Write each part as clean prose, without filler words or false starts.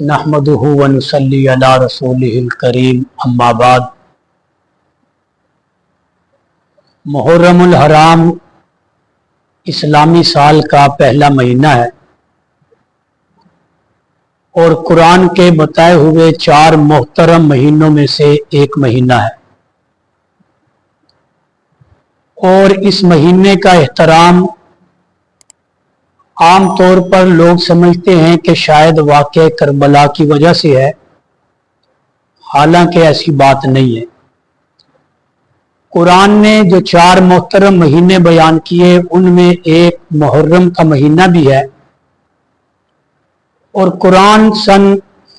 नहमदुहु व नुसल्ली अला रसूलिहिल करीम अम्मा बाद। मुहर्रमुल हराम इस्लामी साल का पहला महीना है और कुरान के बताए हुए 4 मोहतरम महीनों में से एक महीना है और इस महीने का एहतराम आम तौर पर लोग समझते हैं कि शायद वाक़या करबला की वजह से है, हालांकि ऐसी बात नहीं है। कुरान ने जो 4 मोहतरम महीने बयान किए उनमें एक मुहर्रम का महीना भी है और कुरान सन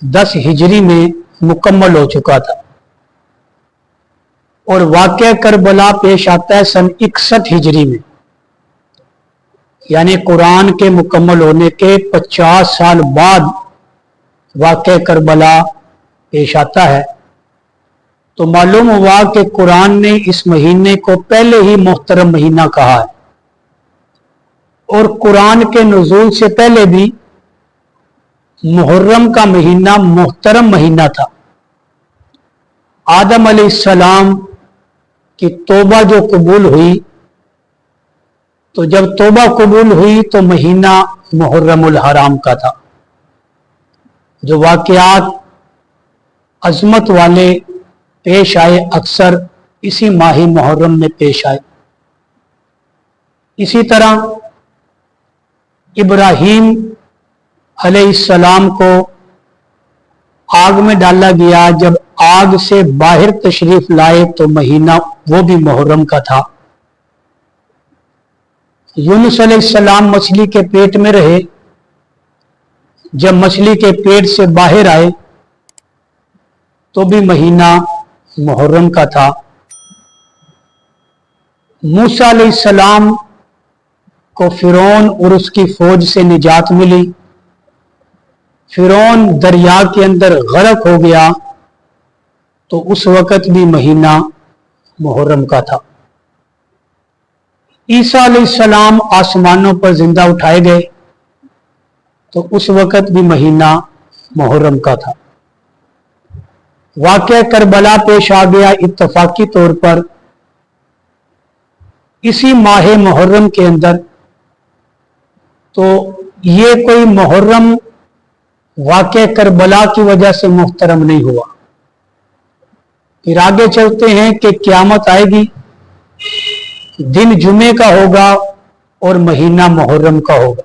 10 हिजरी में मुकम्मल हो चुका था और वाक़या करबला पेश आता है सन 61 हिजरी में, यानी कुरान के मुकम्मल होने के 50 साल बाद वाक़या करबला पेश आता है। तो मालूम हुआ कि कुरान ने इस महीने को पहले ही मोहतरम महीना कहा है और कुरान के नुज़ूल से पहले भी मुहर्रम का महीना मोहतरम महीना था। आदम अलैहिस्सलाम की तौबा जो कबूल हुई, तो जब तौबा कबूल हुई तो महीना मुहर्रमुल हराम का था। जो वाक़यात अज़मत वाले पेश आए अक्सर इसी माही मुहर्रम में पेश आए। इसी तरह इब्राहीम अलैहिस्सलाम को आग में डाला गया, जब आग से बाहर तशरीफ लाए तो महीना वो भी मुहर्रम का था। यूनुस अलैहिस्सलाम मछली के पेट में रहे, जब मछली के पेट से बाहर आए तो भी महीना मुहर्रम का था। मूसा अलैहिस्सलाम को फिरौन और उसकी फौज से निजात मिली, फिरौन दरिया के अंदर गर्क हो गया तो उस वक़्त भी महीना मुहर्रम का था। ईसा अलैहिस्सलाम आसमानों पर जिंदा उठाए गए तो उस वक़्त भी महीना मुहर्रम का था। वाक़या करबला पेश आ गया इत्तफाकी तौर पर इसी माह मुहर्रम के अंदर, तो ये कोई मुहर्रम वाक़या करबला की वजह से मुहतरम नहीं हुआ। फिर आगे चलते हैं कि क़यामत आएगी, दिन जुमे का होगा और महीना मुहर्रम का होगा।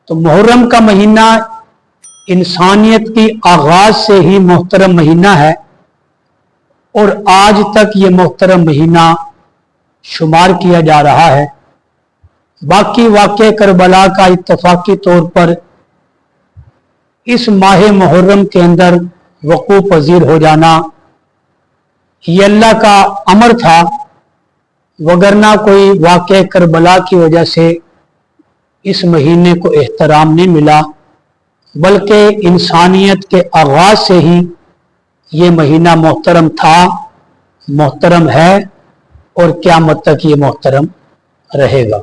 तो मुहर्रम का महीना इंसानियत की आगाज से ही मुहतरम महीना है और आज तक ये मुहतरम महीना शुमार किया जा रहा है। बाकी वाक़या करबला का इत्तफाकी तौर पर इस माह मुहर्रम के अंदर वक़ू पज़ीर हो जाना ये अल्लाह का अमर था, वगरना कोई वाक़या करबला की वजह से इस महीने को एहतराम नहीं मिला, बल्कि इंसानियत के आगाज से ही ये महीना मोहतरम था, मोहतरम है और क़यामत तक ये मोहतरम रहेगा।